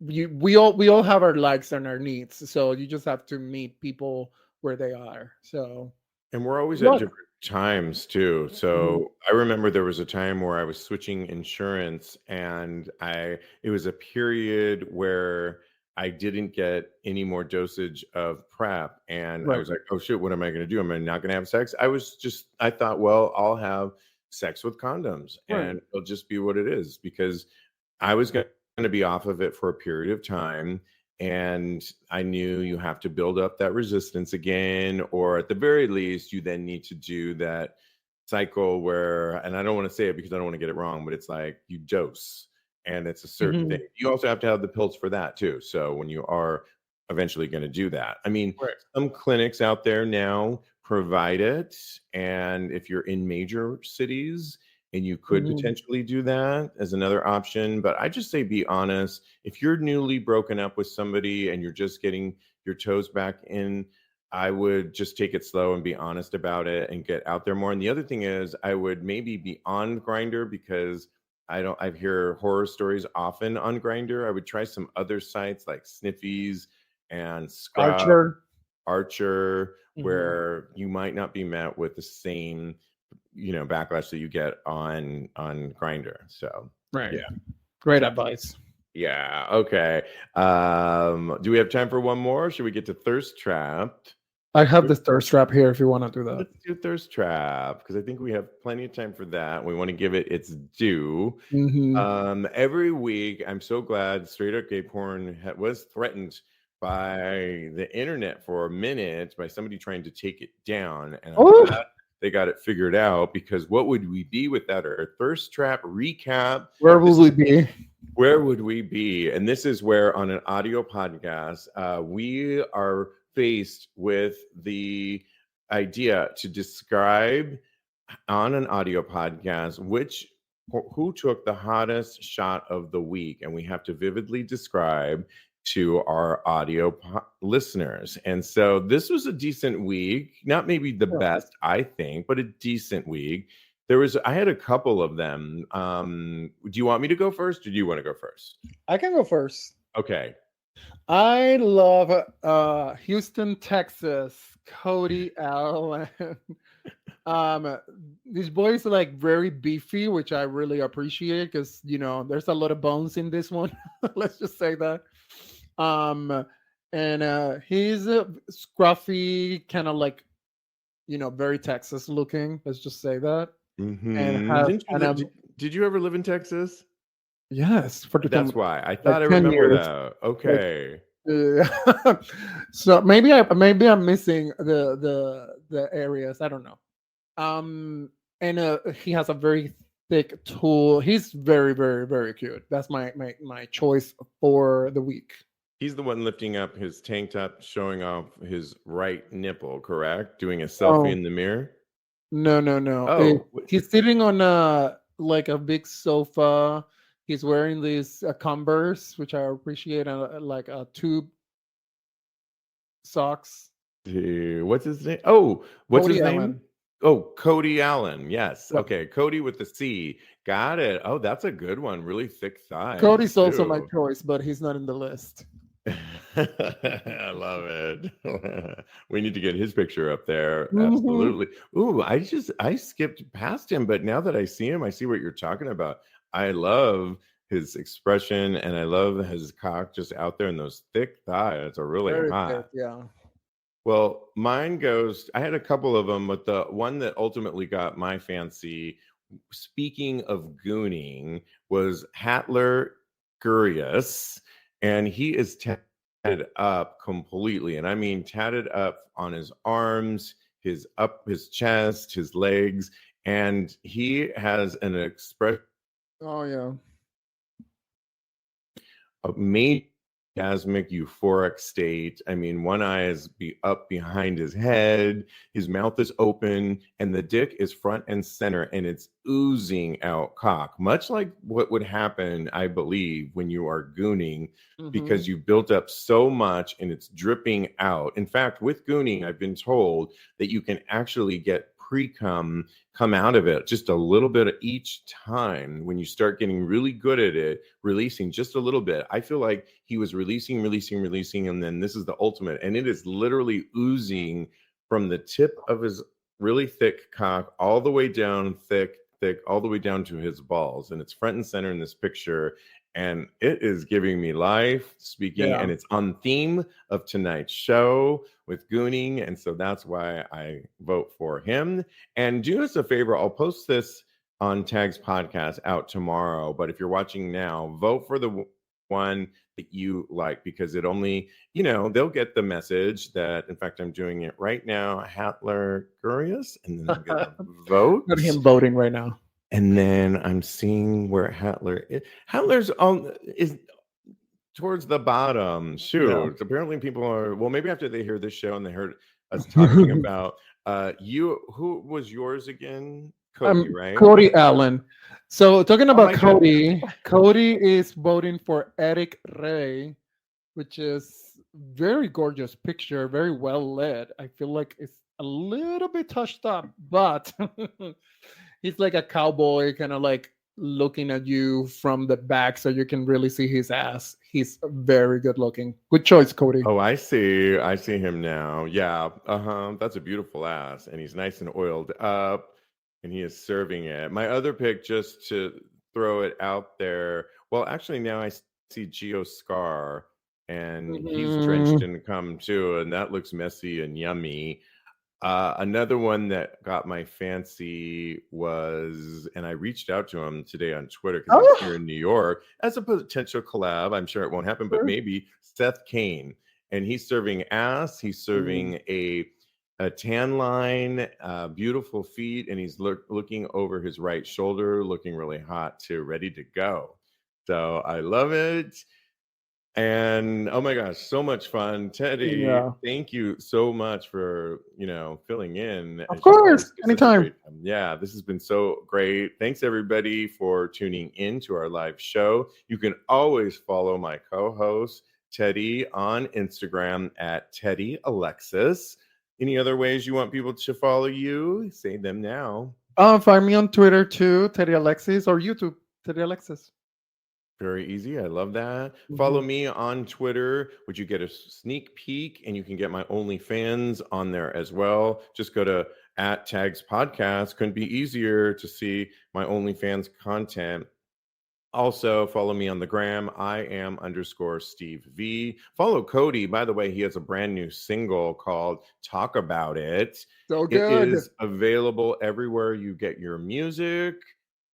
we all have our likes and our needs. So you just have to meet people where they are. So, and we're always at different times too. So I remember there was a time where I was switching insurance, and it was a period where I didn't get any more dosage of PrEP, and I was like, oh shit, what am I going to do? Am I not going to have sex? I thought, well, I'll have sex with condoms, and it'll just be what it is, because I was going to be off of it for a period of time. And I knew you have to build up that resistance again, or at the very least, you then need to do that cycle where, and I don't want to say it because I don't want to get it wrong, but it's like you dose, and it's a certain thing. You also have to have the pills for that too. So when you are eventually going to do that, I mean, some clinics out there now provide it. And if you're in major cities and you could potentially do that as another option. But I just say be honest. If you're newly broken up with somebody and you're just getting your toes back in, I would just take it slow and be honest about it and get out there more. And the other thing is, I would maybe be on Grindr, because I hear horror stories often on Grindr. I would try some other sites like Sniffies and Scrub, Archer, where you might not be met with the same, backlash that you get on Grindr. So yeah, great advice. Yeah. Okay. Do we have time for one more? Should we get to Thirst Trapped? I have the thirst trap here if you want to do that. Let's do Thirst Trap, because I think we have plenty of time for that. We want to give it its due. Every week, I'm so glad Straight Up Gay Porn was threatened by the internet for a minute by somebody trying to take it down. And I'm glad they got it figured out, because what would we be without our Thirst Trap recap? Where would we be? Where would we be? And this is where, on an audio podcast, we are faced with the idea to describe on an audio podcast who took the hottest shot of the week, and we have to vividly describe to our audio listeners. And so this was a decent week, not maybe the best, I think, but a decent week. I had a couple of them. Do you want me to go first, or do you want to go first? I can go first. Okay. I love Houston, Texas, Cody Allen. These boys are like very beefy, which I really appreciate, because there's a lot of bones in this one. Let's just say that. And he's scruffy, kind of like very Texas looking. Let's just say that. And did you ever live in Texas? Yes, that's why I thought I remember that. Okay. So maybe I'm missing the areas. I don't know. And he has a very thick tool. He's very, very, very cute. That's my choice for the week. He's the one lifting up his tank top, showing off his right nipple, correct? Doing a selfie in the mirror? No. Oh, he's sitting on a big sofa. He's wearing these Converse, which I appreciate, like tube socks. What's his name? Oh, what's Cody his Allen. name? Oh, Cody Allen. Yes. Okay. Cody with the C. Got it. Oh, that's a good one. Really thick thighs. Cody's also my choice, but he's not in the list. I love it. We need to get his picture up there. Absolutely. Ooh, I skipped past him, but now that I see him, I see what you're talking about. I love his expression, and I love his cock just out there, and those thick thighs are really Very hot. thick, yeah. Well, mine goes, I had a couple of them, but the one that ultimately got my fancy, speaking of gooning, was Hatler Gurius, and he is tatted up completely. And I mean tatted up on his arms, his chest, his legs, and he has an expression. Oh yeah. A major orgasmic euphoric state. I mean, one eye is up behind his head, his mouth is open, and the dick is front and center, and it's oozing out cock, much like what would happen, I believe, when you are gooning, because you built up so much and it's dripping out. In fact, with gooning, I've been told that you can actually get pre-cum come out of it just a little bit of each time. When you start getting really good at it, releasing just a little bit. I feel like he was releasing, and then this is the ultimate, and it is literally oozing from the tip of his really thick cock all the way down, thick, all the way down to his balls, and it's front and center in this picture, and it is giving me life speaking. And it's on theme of tonight's show with gooning, and so that's why I vote for him. And do us a favor, I'll post this on Tag's podcast out tomorrow, but if you're watching now, vote for the one that you like, because it only, they'll get the message that, in fact, I'm doing it right now, Hatler Gurius, and then I'm gonna vote. Got him voting right now. And then I'm seeing where Hatler is. Hatler's is towards the bottom. Shoot. Yeah. Apparently people are, well, maybe after they hear this show and they heard us talking about who was yours again? Cody, right? Cody Allen. So talking Oh about my God. Cody is voting for Eric Ray, which is very gorgeous picture, very well lit. I feel like it's a little bit touched up, but he's like a cowboy, kind of like looking at you from the back so you can really see his ass. He's very good looking. Good choice, Cody. Oh, I see. I see him now. Yeah. Uh-huh. That's a beautiful ass. And he's nice and oiled up. And he is serving it. My other pick, just to throw it out there. Well, actually, now I see Geo Scar, and he's drenched in cum too, and that looks messy and yummy. Another one that got my fancy was, and I reached out to him today on Twitter because he's here in New York as a potential collab. I'm sure it won't happen, but maybe Seth Kane. And he's serving ass. He's serving a tan line, beautiful feet, and he's looking over his right shoulder, looking really hot too, ready to go. So I love it. And oh my gosh, so much fun. Teddy, thank you so much for, filling in. Of course, anytime. Yeah, this has been so great. Thanks everybody for tuning in to our live show. You can always follow my co-host Teddy on Instagram at Teddy Alexis. Any other ways you want people to follow you? Say them now. Find me on Twitter too, Teddy Alexis, or YouTube, Teddy Alexis. Very easy. I love that. Follow me on Twitter, which you get a sneak peek, and you can get my OnlyFans on there as well. Just go to @Tags Podcast. Couldn't be easier to see my OnlyFans content. Also, follow me on the gram. I am _Steve V. Follow Cody. By the way, he has a brand new single called Talk About It. So good. It is available everywhere you get your music.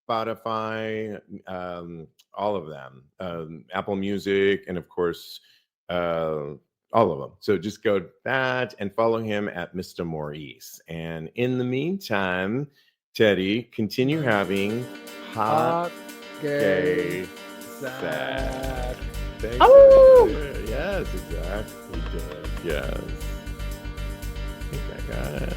Spotify, all of them, Apple Music, and of course, all of them. So just go to that and follow him at Mr. Maurice. And in the meantime, Teddy, continue having hot, gay, sad. Thank you. Yes, exactly. Yes. I think I got it.